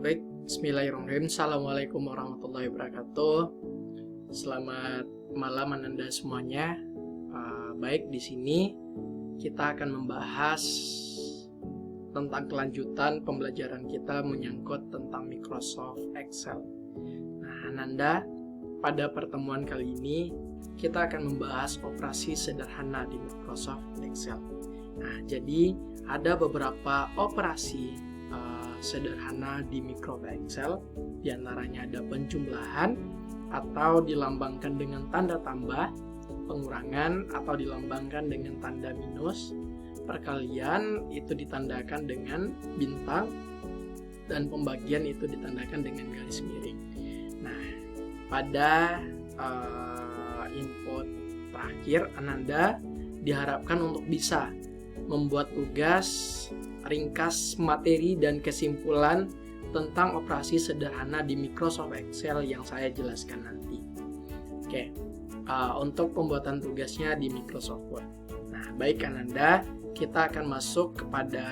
Baik, bismillahirrahmanirrahim. Assalamualaikum warahmatullahi wabarakatuh. Selamat malam Ananda semuanya. Baik, di sini kita akan membahas tentang kelanjutan pembelajaran kita menyangkut tentang Microsoft Excel. Nah, Ananda, pada pertemuan kali ini kita akan membahas operasi sederhana di Microsoft Excel. Nah, jadi ada beberapa operasi sederhana di Microsoft Excel, diantaranya ada penjumlahan atau dilambangkan dengan tanda tambah, pengurangan atau dilambangkan dengan tanda minus, perkalian itu ditandakan dengan bintang, dan pembagian itu ditandakan dengan garis miring. Nah, pada input terakhir, Ananda diharapkan untuk bisa membuat tugas ringkas materi dan kesimpulan tentang operasi sederhana di Microsoft Excel yang saya jelaskan nanti. Oke, untuk pembuatan tugasnya di Microsoft Word. Nah, baik Ananda, kita akan masuk kepada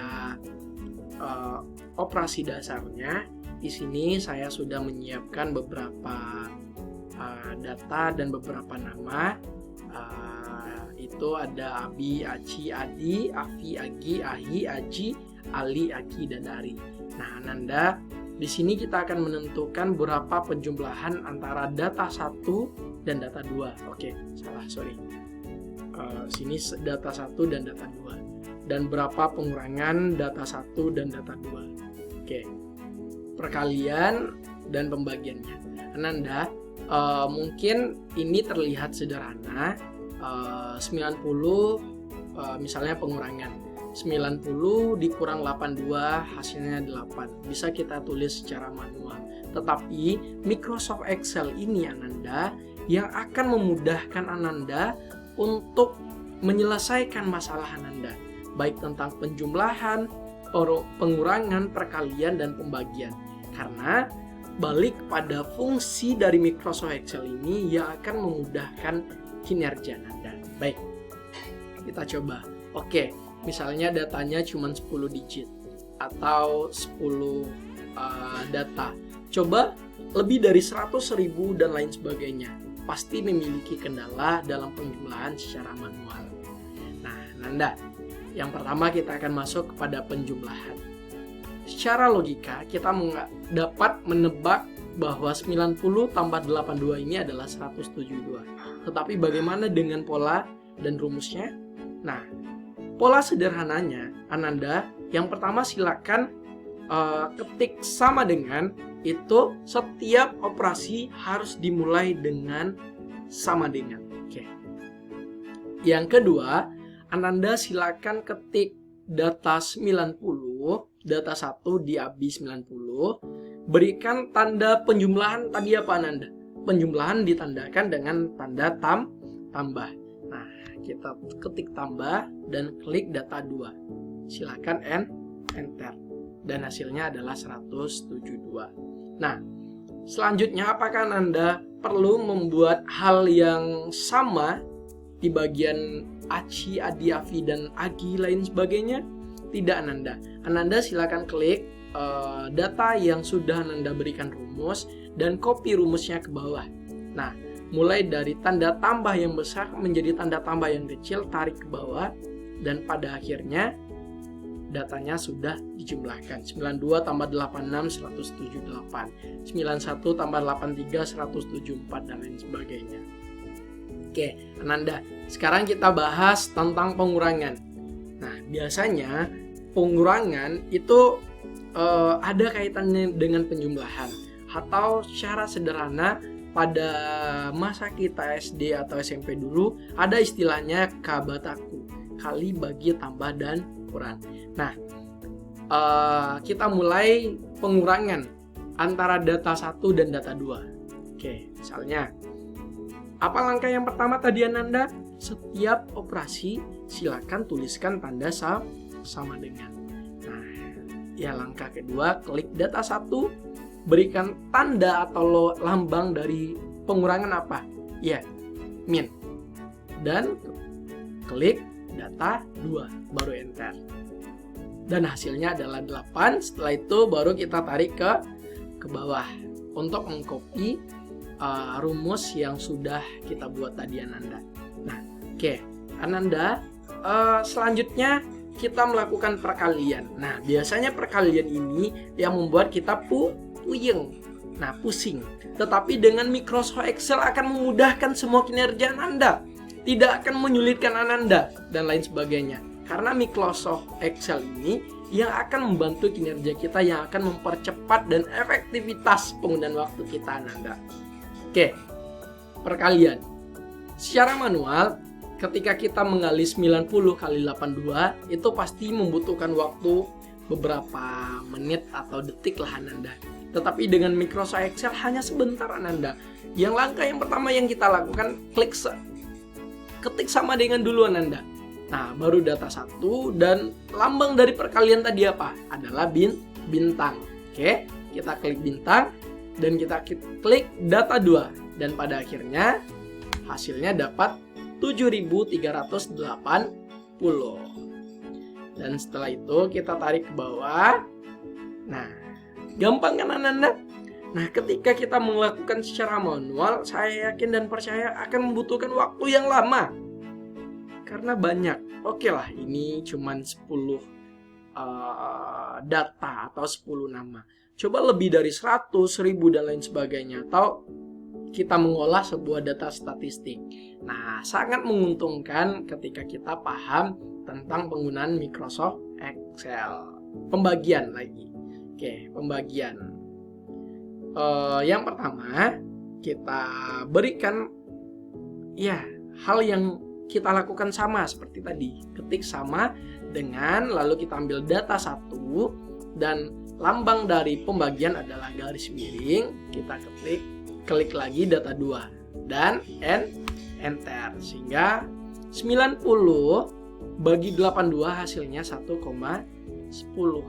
operasi dasarnya. Di sini saya sudah menyiapkan beberapa data dan beberapa nama. Itu ada Abi, Aci, Adi, Afi, Agi, Ahi, Aji, Ali, Aki, dan Ari. Nah, Ananda, di sini kita akan menentukan berapa penjumlahan antara data 1 dan data 2. Oke, sorry. Sini data 1 dan data 2. Dan berapa pengurangan data 1 dan data 2. Oke. Perkalian dan pembagiannya. Ananda, mungkin ini terlihat sederhana. 90 misalnya pengurangan 90 dikurang 82 hasilnya 8, bisa kita tulis secara manual. Tetapi Microsoft Excel ini Ananda yang akan memudahkan Ananda untuk menyelesaikan masalah Ananda, baik tentang penjumlahan, pengurangan, perkalian, dan pembagian. Karena balik pada fungsi dari Microsoft Excel ini yang akan memudahkan kinerja Anda. Baik, kita coba. Oke, misalnya datanya cuma 10 digit atau 10 data. Coba lebih dari 100.000 dan lain sebagainya. Pasti memiliki kendala dalam penjumlahan secara manual. Nah, Nanda, yang pertama kita akan masuk kepada penjumlahan. Secara logika, kita dapat menebak bahwa 90 tambah 82 ini adalah 172. Tetapi bagaimana dengan pola dan rumusnya? Nah, pola sederhananya, Ananda, yang pertama silakan ketik sama dengan, itu setiap operasi harus dimulai dengan sama dengan. Oke. Yang kedua, Ananda silakan ketik data 90, data 1 di AB 90, berikan tanda penjumlahan tadi apa Ananda? Penjumlahan ditandakan dengan tanda tambah. Nah, kita ketik tambah dan klik data 2. Silakan enter. Dan hasilnya adalah 172. Nah, selanjutnya apakah Anda perlu membuat hal yang sama di bagian Aci, Adi, Afi, dan Agi lain sebagainya? Tidak Ananda. Ananda silakan klik data yang sudah Ananda berikan rumus dan copy rumusnya ke bawah. Nah, mulai dari tanda tambah yang besar menjadi tanda tambah yang kecil, tarik ke bawah, dan pada akhirnya datanya sudah dijumlahkan. 92 tambah 86 178, 91 tambah 83 174, dan lain sebagainya. Oke, Ananda, sekarang kita bahas tentang pengurangan. Nah, biasanya pengurangan itu ada kaitannya dengan penjumlahan, atau secara sederhana pada masa kita SD atau SMP dulu ada istilahnya kabataku, kali bagi tambah dan kurang. Nah, kita mulai pengurangan antara data 1 dan data 2. Oke, misalnya apa langkah yang pertama tadi Ananda? Setiap operasi silakan tuliskan tanda sama dengan. Ya, langkah kedua, klik data 1, berikan tanda atau lambang dari pengurangan apa? Ya, min. Dan klik data 2, baru enter. Dan hasilnya adalah 8. Setelah itu baru kita tarik ke ke bawah untuk mengcopy rumus yang sudah kita buat tadi Ananda. Nah, oke, Ananda, selanjutnya kita melakukan perkalian. Nah, biasanya perkalian ini yang membuat kita puyeng. Nah, pusing. Tetapi dengan Microsoft Excel akan memudahkan semua kinerja Ananda. Tidak akan menyulitkan Ananda dan lain sebagainya. Karena Microsoft Excel ini yang akan membantu kinerja kita, yang akan mempercepat dan efektivitas penggunaan waktu kita Ananda. Oke, perkalian. Secara manual, ketika kita menggali 90 kali 82, itu pasti membutuhkan waktu beberapa menit atau detik lah Ananda. Tetapi dengan Microsoft Excel hanya sebentar Ananda. Yang langkah yang pertama yang kita lakukan, ketik sama dengan dulu Ananda. Nah, baru data 1 dan lambang dari perkalian tadi apa? Adalah bintang. Oke, kita klik bintang dan kita klik data 2 dan pada akhirnya hasilnya dapat 7.380. Dan setelah itu kita tarik ke bawah. Nah, gampang kan Ananda? Nah, ketika kita melakukan secara manual, saya yakin dan percaya akan membutuhkan waktu yang lama. Karena banyak. Oke lah, ini cuman 10 data atau 10 nama. Coba lebih dari 100, 1000 dan lain sebagainya. Atau kita mengolah sebuah data statistik. Nah, sangat menguntungkan ketika kita paham tentang penggunaan Microsoft Excel. Pembagian lagi. Oke, pembagian. Yang pertama, kita berikan hal yang kita lakukan sama seperti tadi. Ketik sama dengan, lalu kita ambil data 1 dan lambang dari pembagian adalah garis miring. Kita klik lagi data 2 dan enter. Sehingga 90 bagi 82 hasilnya 1,10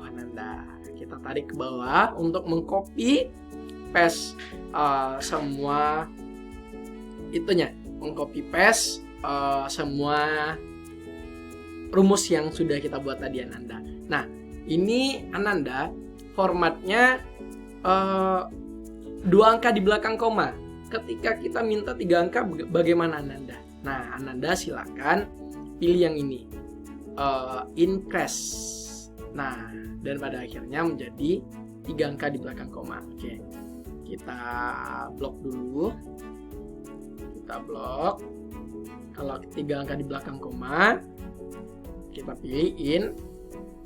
Ananda. Kita tarik ke bawah untuk mengcopy paste semua itunya, mengcopy paste semua rumus yang sudah kita buat tadi Ananda. Nah, ini Ananda formatnya 2 angka di belakang koma. Ketika kita minta 3 angka bagaimana Ananda? Nah, Ananda silakan pilih yang ini, increase. Nah, dan pada akhirnya menjadi 3 angka di belakang koma. Oke, kita blok dulu. Kita blok. Kalau 3 angka di belakang koma, kita pilih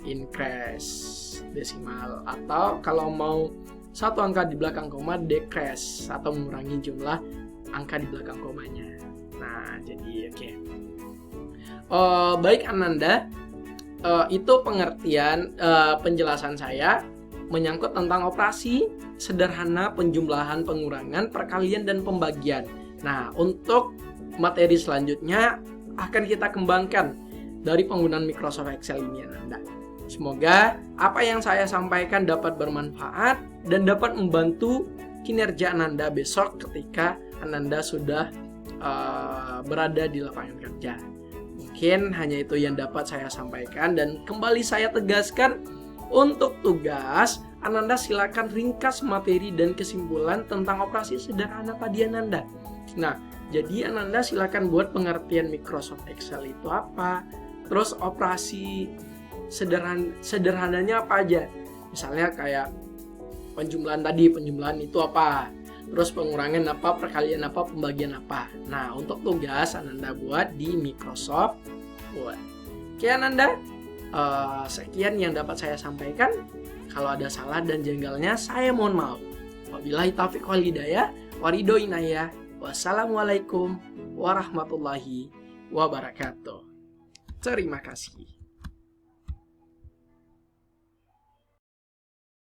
increase desimal, atau kalau mau 1 angka di belakang koma, decrease atau mengurangi jumlah angka di belakang komanya. Nah, jadi oke. Baik Ananda, itu pengertian penjelasan saya menyangkut tentang operasi sederhana penjumlahan, pengurangan, perkalian, dan pembagian. Nah, untuk materi selanjutnya akan kita kembangkan dari penggunaan Microsoft Excel ini Ananda. Semoga apa yang saya sampaikan dapat bermanfaat dan dapat membantu kinerja Ananda besok ketika Ananda sudah berada di lapangan kerja. Mungkin hanya itu yang dapat saya sampaikan, dan kembali saya tegaskan, untuk tugas Ananda silakan ringkas materi dan kesimpulan tentang operasi sederhana tadi Ananda. Nah, jadi Ananda silakan buat pengertian Microsoft Excel itu apa, terus operasi sederhananya apa aja. Misalnya kayak penjumlahan tadi, penjumlahan itu apa, terus pengurangan apa, perkalian apa, pembagian apa. Nah, untuk tugas Ananda buat di Microsoft Word. Oke Ananda, sekian yang dapat saya sampaikan. Kalau ada salah dan jengkelnya, saya mohon maaf. Wabillahi taufiq wal hidayah, waridho inayah. Wassalamualaikum warahmatullahi wabarakatuh. Terima kasih.